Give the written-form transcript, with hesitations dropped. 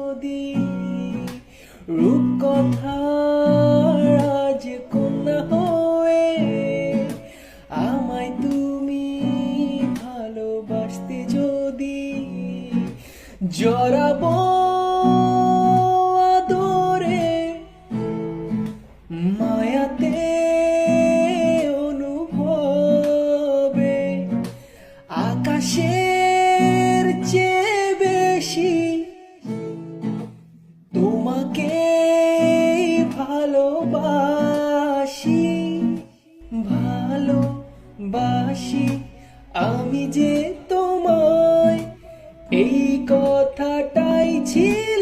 যদি রূপকথার রাজকন্যা হয়ে আমায় তুমি ভালোবাসতে যদি জড়াবো আদরে মায়াতে অনুভবে আকাশের চেয়ে বেশি তোমাকে ভালোবাসি ভালোবাসি আমি যে তোমায় এই কথাটাই ছিল